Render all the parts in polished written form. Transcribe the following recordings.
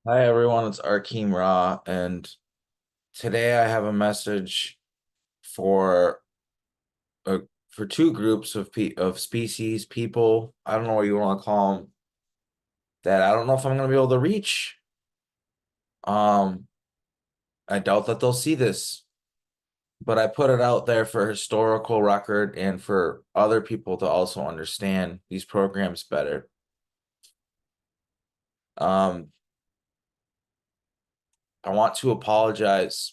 Hi everyone, it's Arkeem Ra, and today I have a message for uh, for two groups of species, people. I don't know what you want to call them. That I don't know if I'm going to be able to reach. Um, I doubt that they'll see this, but I put it out there for historical record and for other people to also understand these programs better. Um, I want to apologize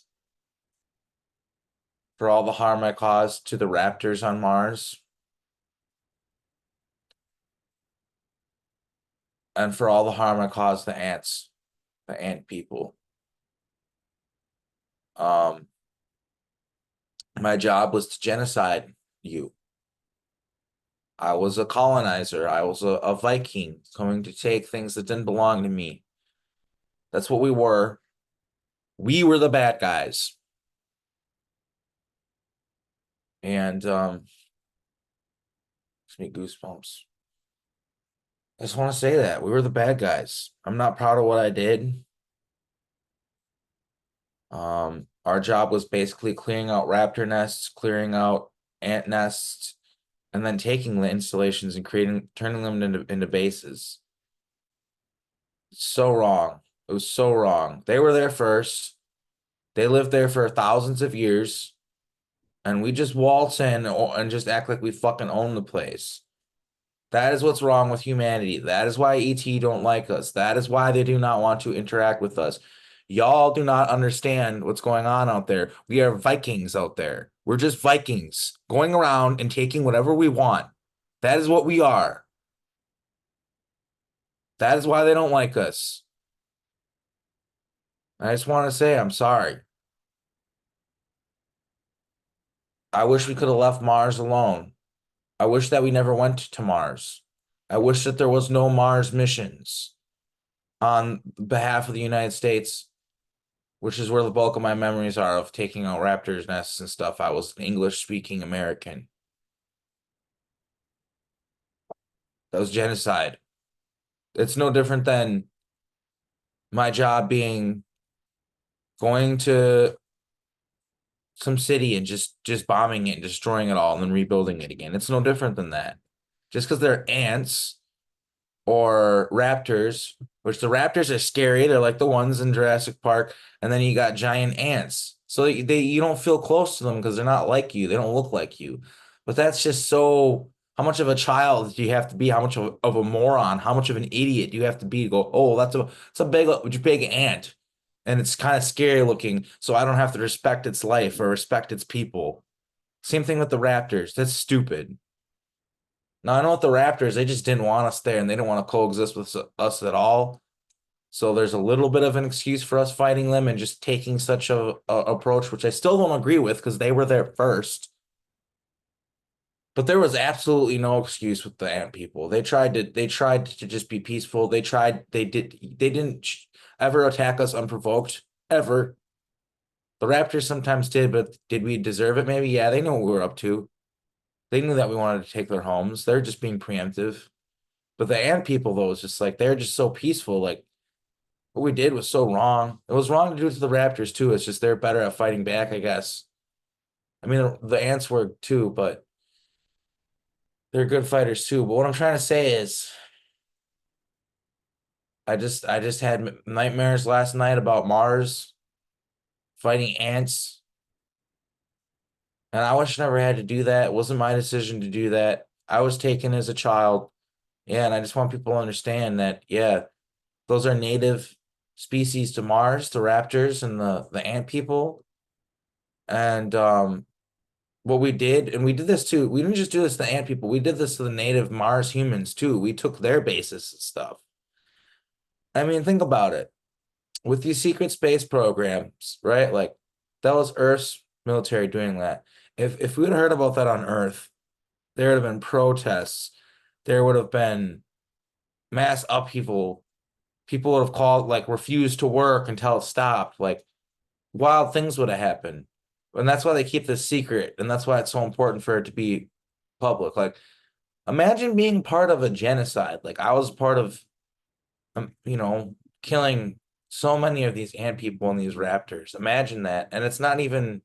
for all the harm I caused to the raptors on Mars and for all the harm I caused the ant people. Um, my job was to genocide you. I was a colonizer. I was a Viking coming to take things that didn't belong to me. That's what we were. We were the bad guys. And gives me goosebumps. I just want to say that we were the bad guys. I'm not proud of what I did. Our job was basically clearing out raptor nests, clearing out ant nests, and then taking the installations and turning them into bases. So wrong. It was so wrong. They were there first. They lived there for thousands of years, and we just waltz in and just act like we fucking own the place. That is what's wrong with humanity. That is why ET don't like us. That is why they do not want to interact with us. Y'all do not understand what's going on out there. We are Vikings out there. We're just Vikings going around and taking whatever we want. That is what we are. That is why they don't like us. I just want to say I'm sorry. I wish we could have left Mars alone. I wish that we never went to Mars. I wish that there was no Mars missions on behalf of the United States, which is where the bulk of my memories are of taking out raptors' nests and stuff. I was an English speaking American. That was genocide. It's no different than my job being going to some city and just bombing it and destroying it all and then rebuilding it again. It's no different than that. Just because they're ants or raptors, which the raptors are scary. They're like the ones in Jurassic Park, and then you got giant ants. So they you don't feel close to them because they're not like you. They don't look like you. But that's just so. How much of a child do you have to be? How much of a moron? How much of an idiot do you have to be to go, oh, it's a big ant, and it's kind of scary looking, so I don't have to respect its life or respect its people. Same thing with the raptors. That's stupid. Now I know with the Raptors, they just didn't want us there and they didn't want to coexist with us at all. So there's a little bit of an excuse for us fighting them and just taking such a approach, which I still don't agree with because they were there first. But there was absolutely no excuse with the ant people. They tried to just be peaceful. They didn't ever attack us unprovoked ever. The Raptors sometimes did, but did we deserve it? Maybe. Yeah, they knew what we were up to. They knew that we wanted to take their homes. They're just being preemptive. But the ant people, though, is just like they're just so peaceful. Like what we did was so wrong. It was wrong to do it to the Raptors too. It's just they're better at fighting back, I guess. I mean, the ants were too, but they're good fighters too. But what I'm trying to say is, I just had nightmares last night about Mars fighting ants, and I wish I never had to do that. It wasn't my decision to do that. I was taken as a child. Yeah, and I just want people to understand that, yeah, those are native species to Mars, the raptors and the ant people. And what we did, and we did this too. We didn't just do this to the ant people. We did this to the native Mars humans too. We took their bases and stuff. I mean, think about it. With these secret space programs, right? Like that was Earth's military doing that. If we had heard about that on Earth, there would have been protests. There would have been mass upheaval. People would have called, like, refused to work until it stopped. Like wild things would have happened. And that's why they keep this secret. And that's why it's so important for it to be public. Like, imagine being part of a genocide. Like, I was part of, killing. So many of these ant people and these raptors. Imagine that. And it's not even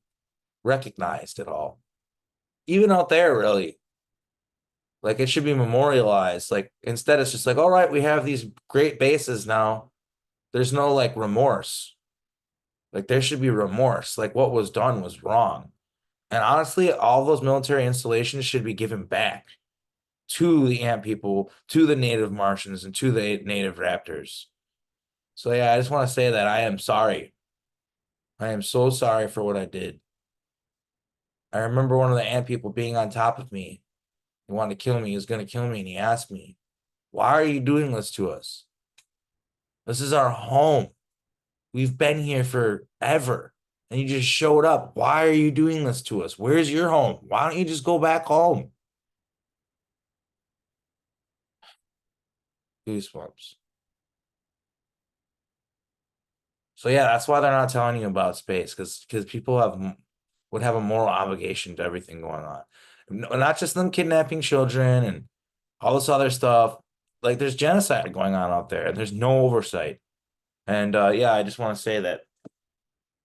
recognized at all. Even out there, really. Like it should be memorialized. Like instead, it's just like, all right, we have these great bases now. There's no like remorse. Like there should be remorse. Like what was done was wrong. And honestly, all those military installations should be given back to the ant people, to the native Martians, and to the native raptors. So yeah, I just want to say that I am sorry. I am so sorry for what I did. I remember one of the ant people being on top of me. He wanted to kill me. He was going to kill me. And he asked me, why are you doing this to us? This is our home. We've been here forever. And you just showed up. Why are you doing this to us? Where's your home? Why don't you just go back home? Goosebumps. So yeah, that's why they're not telling you about space because people would have a moral obligation to everything going on. Not just them kidnapping children and all this other stuff. Like there's genocide going on out there and there's no oversight. And yeah, I just want to say that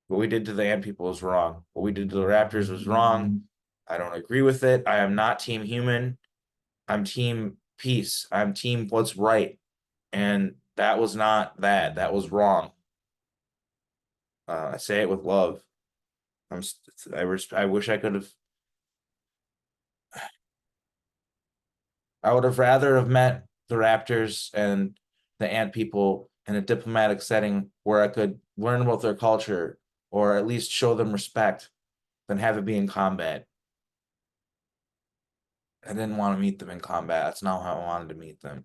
what we did to the ant people was wrong. What we did to the raptors was wrong. I don't agree with it. I am not team human. I'm team peace. I'm team what's right. And that was not that. That was wrong. I say it with love. I'm I wish I could have I would have rather have met the raptors and the ant people in a diplomatic setting where I could learn about their culture or at least show them respect than have it be in combat. I didn't want to meet them in combat. That's not how I wanted to meet them.